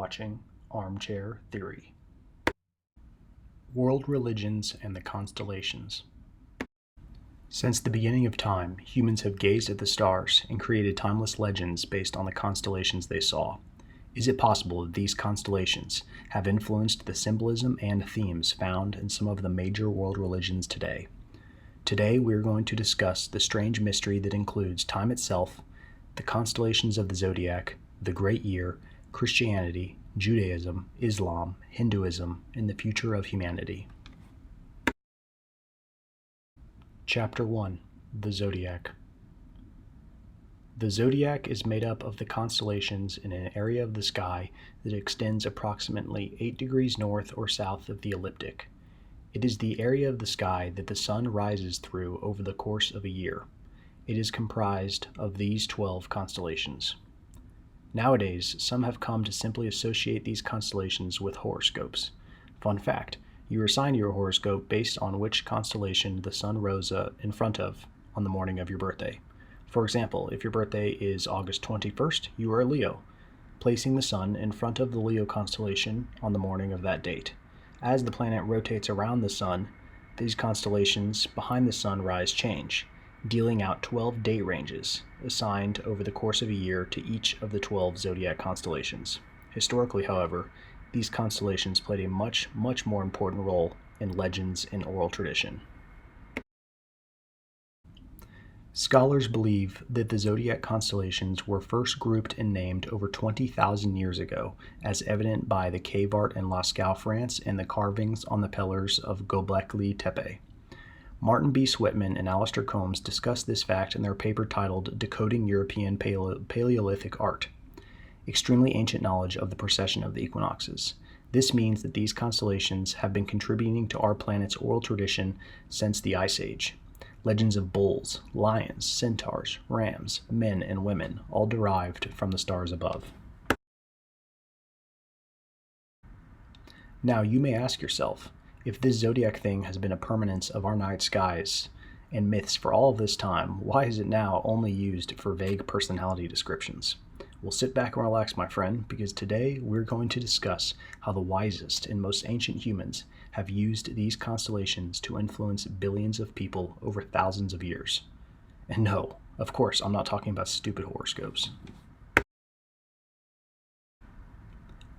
watching Armchair Theory. World Religions and the Constellations. Since the beginning of time, humans have gazed at the stars and created timeless legends based on the constellations they saw. Is it possible that these constellations have influenced the symbolism and themes found in some of the major world religions today? Today, we are going to discuss the strange mystery that includes time itself, the constellations of the Zodiac, the Great Year, Christianity, Judaism, Islam, Hinduism, and the future of humanity. Chapter 1. The Zodiac. The zodiac is made up of the constellations in an area of the sky that extends approximately 8 degrees north or south of the ecliptic. It is the area of the sky that the sun rises through over the course of a year. It is comprised of these 12 constellations. Nowadays, some have come to simply associate these constellations with horoscopes. Fun fact, you assign your horoscope based on which constellation the sun rose in front of on the morning of your birthday. For example, if your birthday is August 21st, you are a Leo, placing the sun in front of the Leo constellation on the morning of that date. As the planet rotates around the sun, these constellations behind the sun rise change, dealing out 12 date ranges assigned over the course of a year to each of the 12 zodiac constellations. Historically, however, these constellations played a much more important role in legends and oral tradition. Scholars believe that the zodiac constellations were first grouped and named over 20,000 years ago, as evident by the cave art in Lascaux, France, and the carvings on the pillars of Göbekli Tepe. Martin B. Switman and Alistair Combs discussed this fact in their paper titled Decoding European Paleolithic Art. Extremely ancient knowledge of the precession of the equinoxes. This means that these constellations have been contributing to our planet's oral tradition since the Ice Age. Legends of bulls, lions, centaurs, rams, men, and women, all derived from the stars above. Now, you may ask yourself, if this zodiac thing has been a permanence of our night skies and myths for all of this time, why is it now only used for vague personality descriptions? Well, sit back and relax, my friend, because today we're going to discuss how the wisest and most ancient humans have used these constellations to influence billions of people over thousands of years. And no, of course, I'm not talking about stupid horoscopes.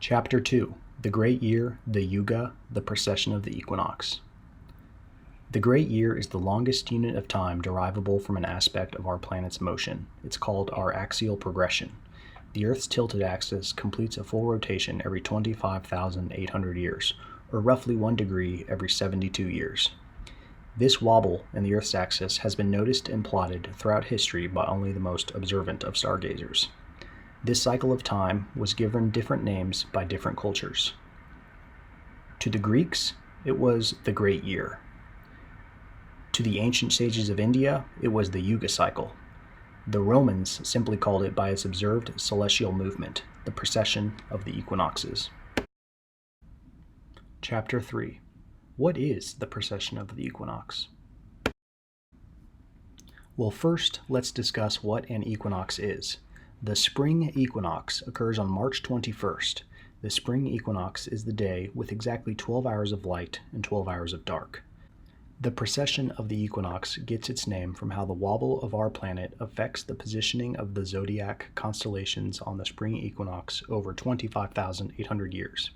Chapter 2. The Great Year, the Yuga, the Precession of the Equinox. The Great Year is the longest unit of time derivable from an aspect of our planet's motion. It's called our axial progression. The Earth's tilted axis completes a full rotation every 25,800 years, or roughly 1 degree every 72 years. This wobble in the Earth's axis has been noticed and plotted throughout history by only the most observant of stargazers. This cycle of time was given different names by different cultures. To the Greeks, it was the Great Year. To the ancient sages of India, it was the Yuga cycle. The Romans simply called it by its observed celestial movement, the precession of the equinoxes. Chapter 3. What is the precession of the equinox? Well, first, let's discuss what an equinox is. The spring equinox occurs on March 21st. The spring equinox is the day with exactly 12 hours of light and 12 hours of dark. The precession of the equinox gets its name from how the wobble of our planet affects the positioning of the zodiac constellations on the spring equinox over 25,800 years.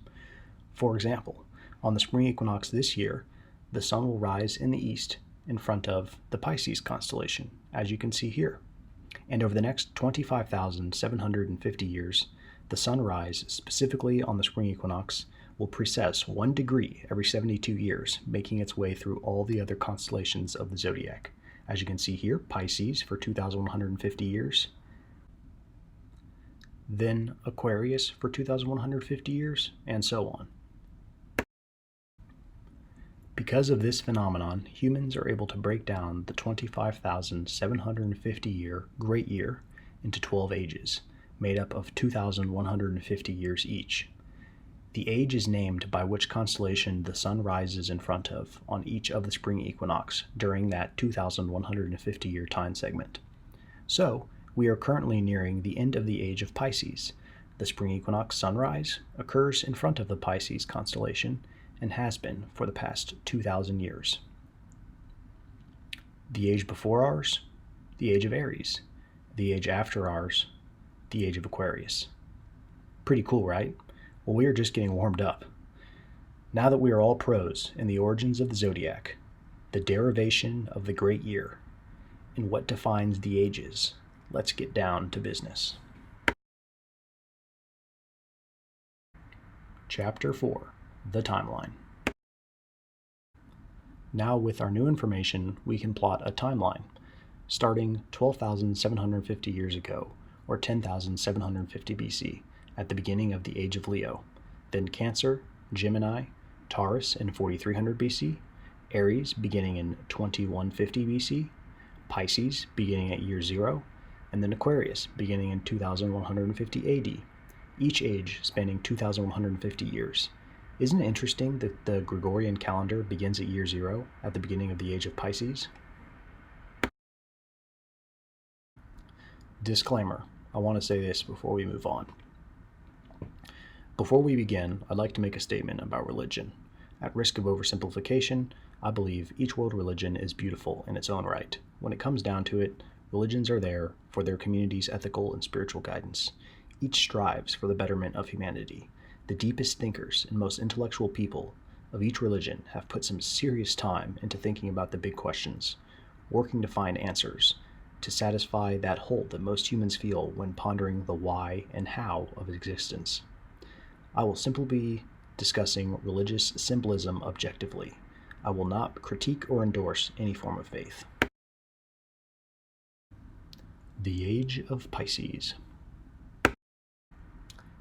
For example, on the spring equinox this year, the sun will rise in the east in front of the Pisces constellation, as you can see here. And over the next 25,750 years, the sunrise, specifically on the spring equinox, will precess 1 degree every 72 years, making its way through all the other constellations of the zodiac. As you can see here, Pisces for 2,150 years, then Aquarius for 2,150 years, and so on. Because of this phenomenon, humans are able to break down the 25,750 year Great Year into 12 ages, made up of 2,150 years each. The age is named by which constellation the sun rises in front of on each of the spring equinox during that 2,150 year time segment. So, we are currently nearing the end of the age of Pisces. The spring equinox sunrise occurs in front of the Pisces constellation and has been for the past 2,000 years. The age before ours, the age of Aries. The age after ours, the age of Aquarius. Pretty cool, right? Well, we are just getting warmed up. Now that we are all pros in the origins of the zodiac, the derivation of the great year, and what defines the ages, let's get down to business. Chapter 4, The Timeline. Now with our new information, we can plot a timeline, starting 12,750 years ago, or 10,750 BC, at the beginning of the age of Leo, then Cancer, Gemini, Taurus in 4300 BC, Aries beginning in 2150 BC, Pisces beginning at year 0, and then Aquarius beginning in 2150 AD, each age spanning 2150 years. Isn't it interesting that the Gregorian calendar begins at year 0 at the beginning of the age of Pisces? Disclaimer, I want to say this before we move on. Before we begin, I'd like to make a statement about religion. At risk of oversimplification, I believe each world religion is beautiful in its own right. When it comes down to it, religions are there for their community's ethical and spiritual guidance. Each strives for the betterment of humanity. The deepest thinkers and most intellectual people of each religion have put some serious time into thinking about the big questions, working to find answers, to satisfy that hole that most humans feel when pondering the why and how of existence. I will simply be discussing religious symbolism objectively. I will not critique or endorse any form of faith. The Age of Pisces.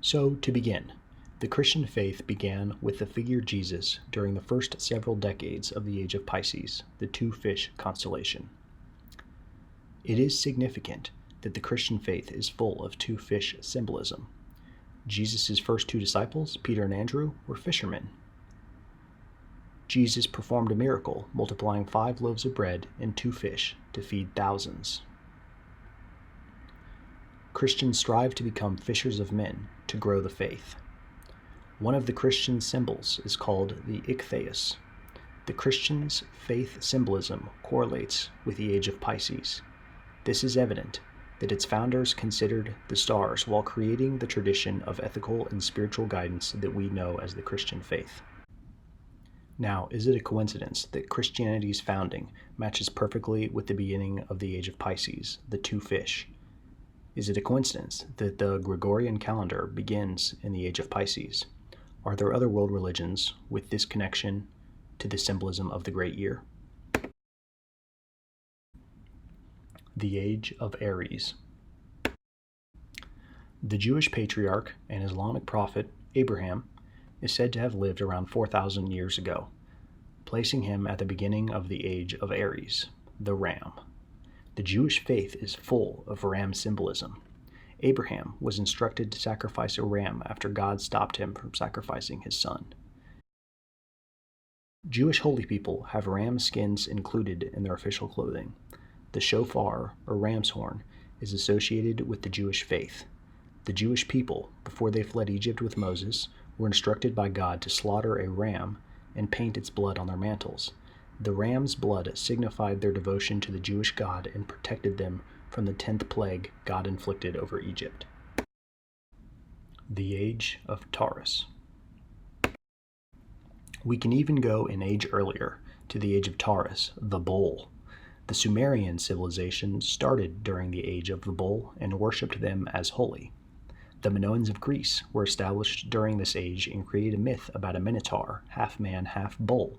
So, to begin, the Christian faith began with the figure Jesus during the first several decades of the Age of Pisces, the two-fish constellation. It is significant that the Christian faith is full of two-fish symbolism. Jesus' first two disciples, Peter and Andrew, were fishermen. Jesus performed a miracle, multiplying 5 loaves of bread and 2 fish to feed thousands. Christians strive to become fishers of men to grow the faith. One of the Christian symbols is called the ichthys. The Christian's faith symbolism correlates with the age of Pisces. This is evident that its founders considered the stars while creating the tradition of ethical and spiritual guidance that we know as the Christian faith. Now, is it a coincidence that Christianity's founding matches perfectly with the beginning of the age of Pisces, the two fish? Is it a coincidence that the Gregorian calendar begins in the age of Pisces? Are there other world religions with this connection to the symbolism of the great year? The Age of Aries. The Jewish patriarch and Islamic prophet Abraham is said to have lived around 4,000 years ago, placing him at the beginning of the Age of Aries, the ram. The Jewish faith is full of ram symbolism. Abraham was instructed to sacrifice a ram after God stopped him from sacrificing his son. Jewish holy people have ram skins included in their official clothing. The shofar, or ram's horn, is associated with the Jewish faith. The Jewish people, before they fled Egypt with Moses, were instructed by God to slaughter a ram and paint its blood on their mantles. The ram's blood signified their devotion to the Jewish God and protected them from the 10th plague God inflicted over Egypt. The Age of Taurus. We can even go an age earlier, to the Age of Taurus, the bull. The Sumerian civilization started during the Age of the Bull and worshipped them as holy. The Minoans of Greece were established during this age and created a myth about a minotaur, half man, half bull.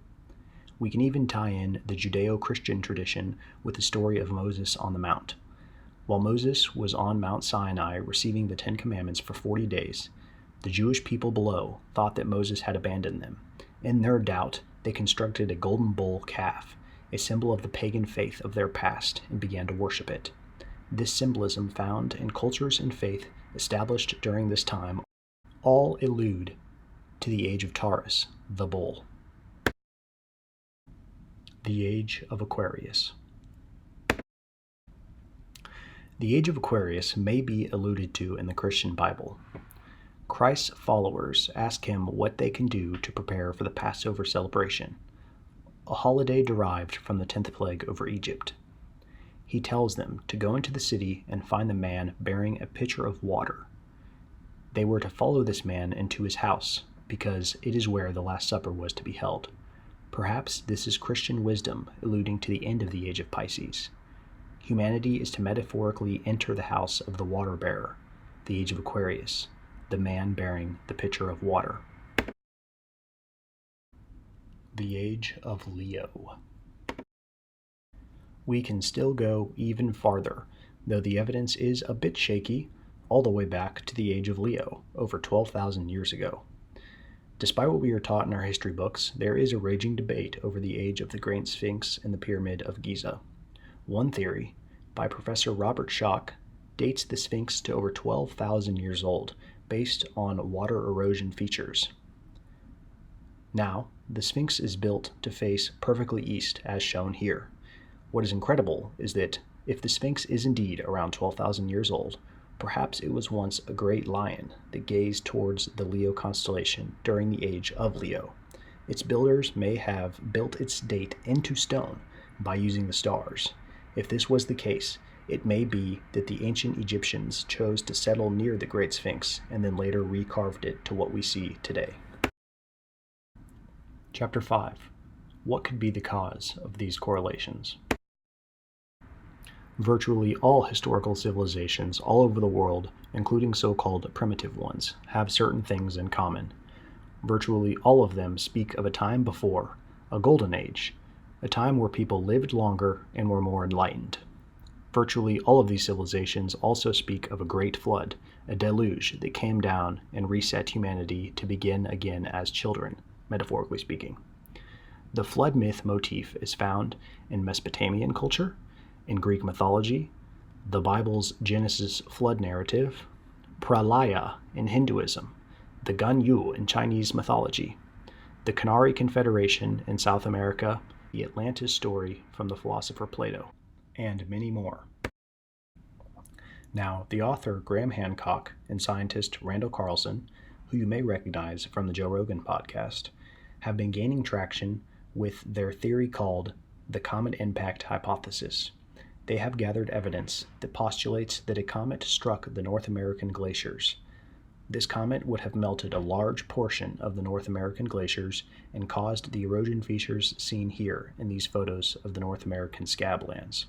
We can even tie in the Judeo-Christian tradition with the story of Moses on the Mount. While Moses was on Mount Sinai receiving the 10 Commandments for 40 days, the Jewish people below thought that Moses had abandoned them. In their doubt, they constructed a golden bull calf, a symbol of the pagan faith of their past, and began to worship it. This symbolism found in cultures and faith established during this time all allude to the Age of Taurus, the bull. The Age of Aquarius. The Age of Aquarius may be alluded to in the Christian Bible. Christ's followers ask him what they can do to prepare for the Passover celebration, a holiday derived from the 10th plague over Egypt. He tells them to go into the city and find the man bearing a pitcher of water. They were to follow this man into his house, because it is where the Last Supper was to be held. Perhaps this is Christian wisdom alluding to the end of the age of Pisces. Humanity is to metaphorically enter the house of the water bearer, the age of Aquarius, the man bearing the pitcher of water. The age of Leo. We can still go even farther, though the evidence is a bit shaky, all the way back to the age of Leo, over 12,000 years ago. Despite what we are taught in our history books, there is a raging debate over the age of the Great Sphinx and the Pyramid of Giza. One theory, by Professor Robert Schoch, dates the Sphinx to over 12,000 years old, based on water erosion features. Now, the Sphinx is built to face perfectly east, as shown here. What is incredible is that if the Sphinx is indeed around 12,000 years old, perhaps it was once a great lion that gazed towards the Leo constellation during the age of Leo. Its builders may have built its date into stone by using the stars. If this was the case, it may be that the ancient Egyptians chose to settle near the Great Sphinx and then later recarved it to what we see today. Chapter 5. What could be the cause of these correlations? Virtually all historical civilizations all over the world, including so-called primitive ones, have certain things in common. Virtually all of them speak of a time before, a golden age, a time where people lived longer and were more enlightened. Virtually all of these civilizations also speak of a great flood, a deluge that came down and reset humanity to begin again as children, metaphorically speaking. The flood myth motif is found in Mesopotamian culture, in Greek mythology, the Bible's Genesis flood narrative, Pralaya in Hinduism, the Ganyu in Chinese mythology, the Canary Confederation in South America, the Atlantis story from the philosopher Plato, and many more. Now, the author Graham Hancock and scientist Randall Carlson, who you may recognize from the Joe Rogan podcast, have been gaining traction with their theory called the Comet Impact Hypothesis. They have gathered evidence that postulates that a comet struck the North American glaciers. This comet would have melted a large portion of the North American glaciers and caused the erosion features seen here in these photos of the North American scablands.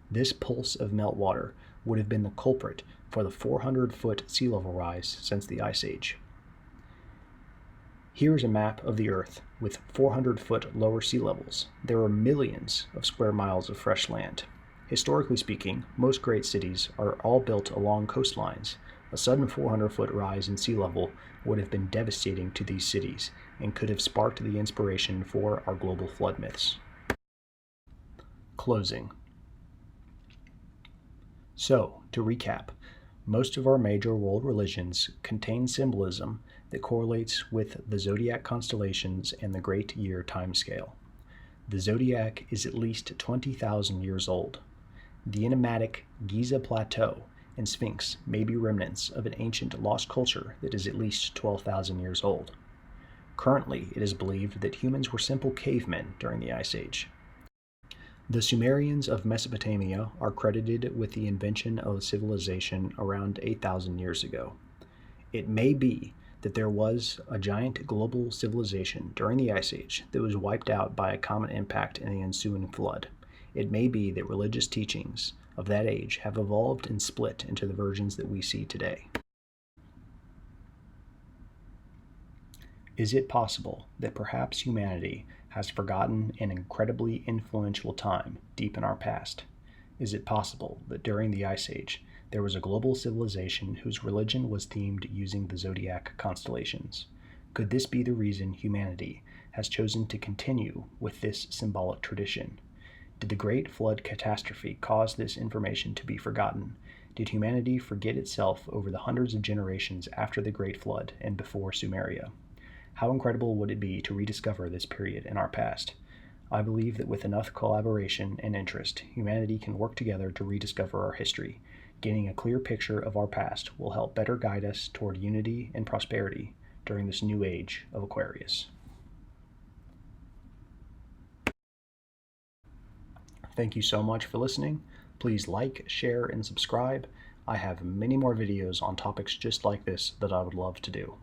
This pulse of meltwater would have been the culprit for the 400-foot sea level rise since the Ice Age. Here is a map of the Earth with 400-foot lower sea levels. There are millions of square miles of fresh land. Historically speaking, most great cities are all built along coastlines. A sudden 400-foot rise in sea level would have been devastating to these cities and could have sparked the inspiration for our global flood myths. Closing. So, to recap, most of our major world religions contain symbolism that correlates with the zodiac constellations and the great year timescale. The zodiac is at least 20,000 years old. The enigmatic Giza Plateau and Sphinx may be remnants of an ancient lost culture that is at least 12,000 years old. Currently, it is believed that humans were simple cavemen during the Ice Age. The Sumerians of Mesopotamia are credited with the invention of civilization around 8,000 years ago. It may be that there was a giant global civilization during the Ice Age that was wiped out by a comet impact and the ensuing flood. It may be that religious teachings of that age have evolved and split into the versions that we see today. Is it possible that perhaps humanity has forgotten an incredibly influential time deep in our past? Is it possible that during the Ice Age, there was a global civilization whose religion was themed using the zodiac constellations? Could this be the reason humanity has chosen to continue with this symbolic tradition? Did the Great Flood catastrophe cause this information to be forgotten? Did humanity forget itself over the hundreds of generations after the Great Flood and before Sumeria? How incredible would it be to rediscover this period in our past? I believe that with enough collaboration and interest, humanity can work together to rediscover our history. Gaining a clear picture of our past will help better guide us toward unity and prosperity during this new age of Aquarius. Thank you so much for listening. Please like, share, and subscribe. I have many more videos on topics just like this that I would love to do.